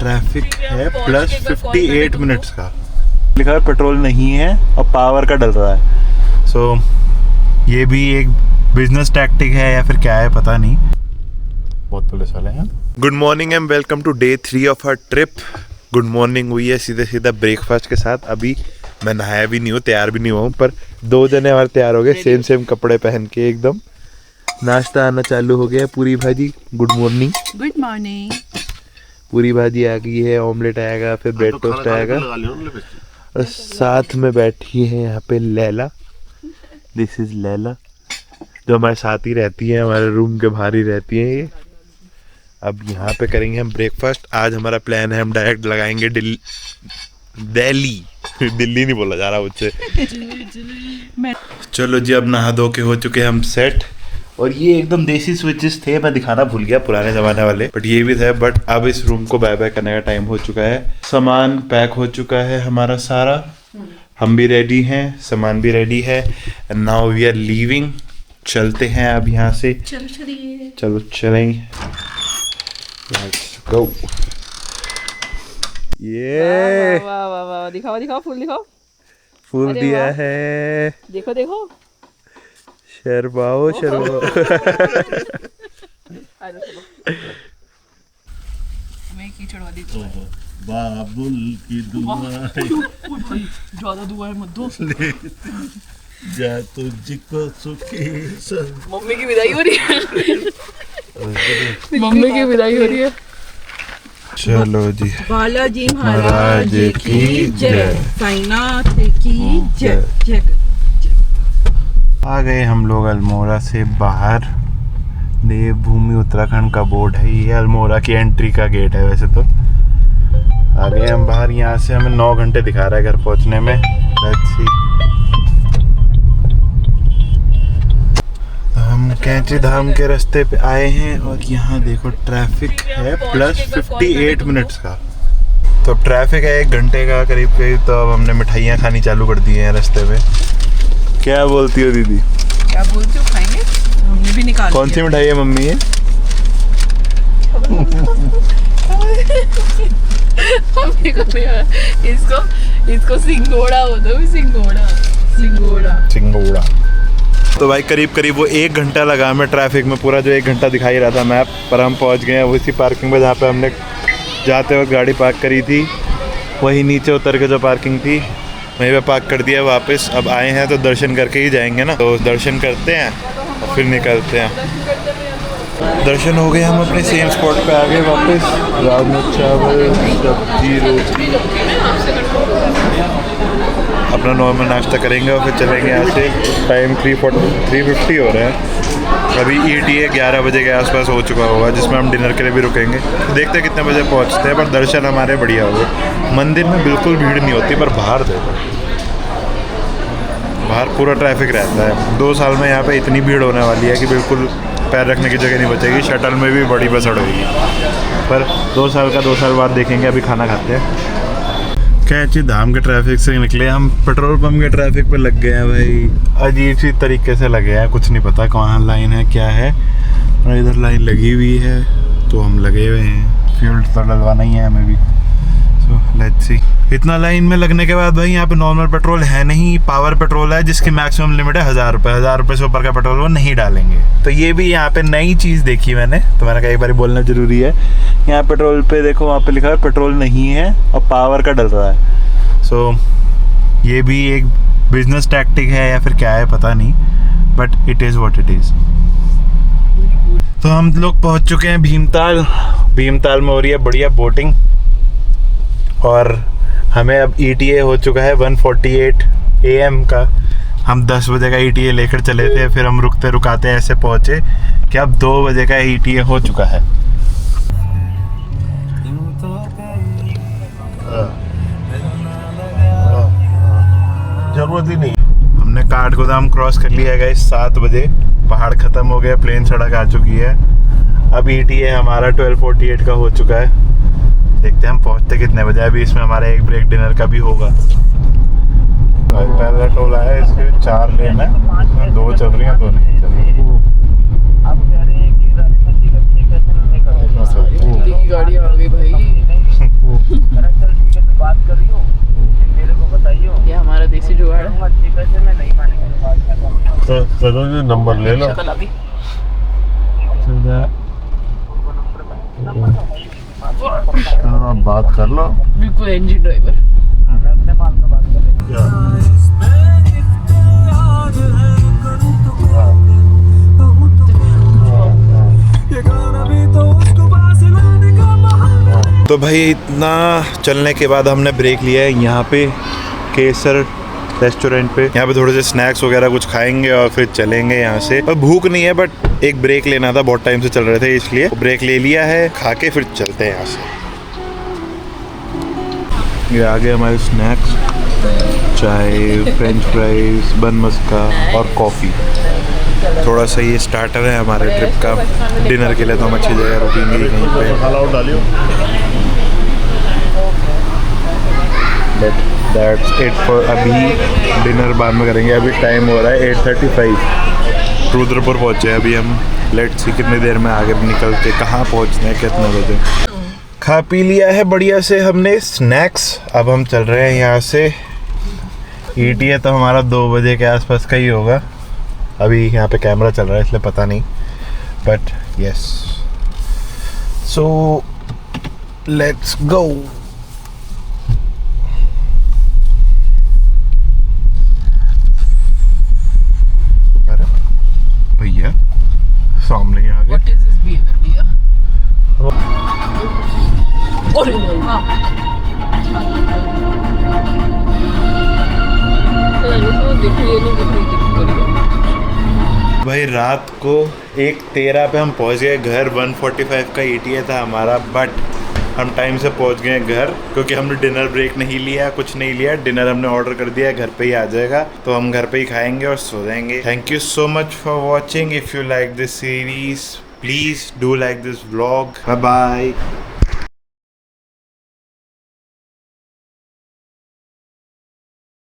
Traffic है plus 58 minutes का लिखा है। पेट्रोल नहीं है और पावर का डल रहा है। सो ये भी एक बिजनेस टैक्टिक है या फिर क्या है पता नहीं। बहुत पुलिस वाले हैं। Good morning and welcome to day 3 of our trip. Good morning हुई है सीधे सीधा ब्रेकफास्ट के साथ। अभी मैं नहाया भी नहीं हूँ, तैयार भी नहीं हुआ हूँ, पर 2 जने हमारे तैयार हो गए सेम कपड़े पहन के एकदम। नाश्ता आना चालू हो गया। पूरी भाजी, गुड मॉर्निंग। Good morning. पूरी भाजी आ गई है, ऑमलेट आएगा, फिर ब्रेड टोस्ट आएगा और साथ में बैठी है यहाँ पे लैला। दिस इज लैला जो हमारे साथ ही रहती है, हमारे रूम के बाहर ही रहती है ये। अब यहाँ पे करेंगे हम ब्रेकफास्ट। आज हमारा प्लान है हम डायरेक्ट लगाएंगे दिल्ली दिल्ली नहीं बोला जा रहा मुझसे। चलो जी, अब नहा धो के हो चुके हम सेट। और ये एकदम देसी स्विचेस थे, मैं दिखाना भूल गया, पुराने जमाने वाले, बट ये भी थे। बट अब इस रूम को बाय बाय करने का टाइम हो चुका है। सामान पैक हो चुका है हमारा सारा, हम भी रेडी हैं, सामान भी रेडी है। And now we are leaving. चलते हैं अब यहाँ से। चलो चलें। Let's go. ये वाह वाह वाह, दिखाओ दिखाओ, फूल दिखाओ। फूल दिया है, देखो देखो। शर्माओ शर्माओ। मैं कीचड़ वाली बाबुल की दुआ ज्यादा दुआ है मत दो। जा तुझको सुखी मम्मी की विदाई हो रही है। मम्मी की विदाई हो रही है। चलो जी, बालाजी महाराज की जय, साईनाथ की जय। जय। आ गए हम लोग अल्मोड़ा से बाहर। देवभूमि उत्तराखंड का बोर्ड है ये, अल्मोड़ा की एंट्री का गेट है वैसे तो। आ गए हम बाहर। यहाँ से हमें 9 घंटे दिखा रहा है घर पहुँचने में। Let's see. तो हम कैंची धाम के रास्ते पे आए हैं और यहाँ देखो ट्रैफिक है प्लस 58 मिनट्स का। तो ट्रैफिक है 1 घंटे का करीब करीब। तो अब हमने मिठाइयाँ खानी चालू कर दी हैं रास्ते में। क्या बोलती हो दीदी? क्या बोलती हो? खाएंगे? हमने भी निकाल। कौन सी मिठाई है मम्मी ये? इसको सिंगोड़ा बोलते हो। सिंगोड़ा। तो भाई करीब करीब वो 1 घंटा लगा हमें ट्रैफिक में। पूरा जो 1 घंटा दिखाई रहा था मैप पर, हम पहुंच गए हैं उसी पार्किंग में जहाँ पे हमने जाते वक्त गाड़ी पार्क करी थी। वही नीचे उतर के जो पार्किंग थी वहीं पे पार्क कर दिया वापस। अब आए हैं तो दर्शन करके ही जाएंगे ना, तो दर्शन करते हैं और फिर निकलते हैं। दर्शन हो गए, हम अपने सेम स्पॉट पे आ गए वापस। राजमा चावल, सब्जी, रोटी, अपना नॉर्मल नाश्ता करेंगे और फिर चलेंगे यहाँ से। टाइम 3:50 हो रहा है। अभी ETA 11 बजे के आसपास हो चुका होगा, जिसमें हम डिनर के लिए भी रुकेंगे। देखते हैं कितने बजे पहुँचते हैं, पर दर्शन हमारे बढ़िया हो गए। मंदिर में बिल्कुल भीड़ नहीं होती, पर बाहर देखो, बाहर पूरा ट्रैफिक रहता है। 2 साल में यहाँ पे इतनी भीड़ होने वाली है कि बिल्कुल पैर रखने की जगह नहीं बचेगी। शटल में भी बड़ी बसड़ होगी, पर 2 साल बाद देखेंगे। अभी खाना खाते हैं। कैंची धाम के ट्रैफिक से निकले हम, पेट्रोल पंप के ट्रैफिक पे लग गए हैं भाई। अजीब सी तरीके से लगे हैं, कुछ नहीं पता कहाँ लाइन है क्या है। और इधर लाइन लगी हुई है तो हम लगे हुए हैं। फ्यूल तो डलवाना ही है हमें भी। So let's see. इतना लाइन में लगने के बाद भाई यहाँ पे नॉर्मल पेट्रोल है नहीं, पावर पेट्रोल है, जिसकी मैक्सिमम लिमिट है 1000 रुपये। 1000 रुपये से ऊपर का पेट्रोल वो नहीं डालेंगे। तो ये भी यहाँ पे नई चीज़ देखी मैंने, तो मैंने कहा एक बार बोलना ज़रूरी है। यहाँ पेट्रोल पे देखो, वहाँ पे लिखा है पेट्रोल नहीं है और पावर का डल रहा है। सो ये भी एक बिजनेस टैक्टिक है या फिर क्या है पता नहीं, but it is what it is. तो हम लोग पहुँच चुके हैं भीमताल। भीमताल में हो रही है बढ़िया बोटिंग और हमें अब ETA हो चुका है 1:48 AM का। हम 10 बजे का ETA लेकर चले थे, फिर हम रुकते रुकाते ऐसे पहुँचे कि अब 2 बजे का ETA हो चुका है। जरूरत ही नहीं। हमने काठगोदाम क्रॉस कर लिया है 7 बजे। पहाड़ ख़त्म हो गया, प्लेन सड़क आ चुकी है। अब ETA हमारा 12:48 का हो चुका है। देखते हैं हम पहुंचते कितने बजे। अभी इसमें हमारा एक ब्रेक डिनर का भी होगा। पहला टोल आया, इसके 4 लेन है, 2 चल रही हैं 2 नहीं चल रही। गाड़ी आ गई भाई। चलो ये नंबर ले लो। शक्ल अभी हाँ बात कर लो। बिल्कुल एनजी ड्राइवर। क्या? तो भाई इतना चलने के बाद हमने ब्रेक लिया है यहाँ पे केसर रेस्टोरेंट पे। यहाँ पे थोड़े से स्नैक्स वगैरह कुछ खाएंगे और फिर चलेंगे यहाँ से। और भूख नहीं है बट एक ब्रेक लेना था, बहुत टाइम से चल रहे थे इसलिए ब्रेक ले लिया है। खा के फिर चलते हैं यहाँ से। ये आ गए हमारे स्नैक्स, चाय, फ्रेंच फ्राइज, बन मस्का और कॉफ़ी। थोड़ा सा ये स्टार्टर है हमारे ट्रिप का। डिनर के लिए तो हम अच्छी जगह रुकेंगे कहीं पे। अलाउड डालियो। बट दैट्स इट फॉर अभी। डिनर बाद में करेंगे। अभी टाइम हो रहा है 8:35। रुद्रपुर पहुँचे हैं अभी हम। लेट्स सी कितनी देर में आगे निकल के कहाँ पहुँचते हैं, कितने बजे। खा पी लिया है बढ़िया से हमने स्नैक्स। अब हम चल रहे हैं यहाँ से। ETA तो हमारा 2 बजे के आसपास का ही होगा। अभी यहाँ पे कैमरा चल रहा है इसलिए पता नहीं, but yes. So let's go. अरे भैया सामने ही आ गए। What is this behavior भैया? और भाई रात को 1:13 पे हम पहुंच गए घर। 1:45 का ETA था हमारा, बट हम टाइम से पहुंच गए घर क्योंकि हमने डिनर ब्रेक नहीं लिया, कुछ नहीं लिया। डिनर हमने ऑर्डर कर दिया, घर पे ही आ जाएगा, तो हम घर पे ही खाएंगे और सो जाएंगे। Thank you so much for watching. If you like this series please do like this vlog. Bye bye.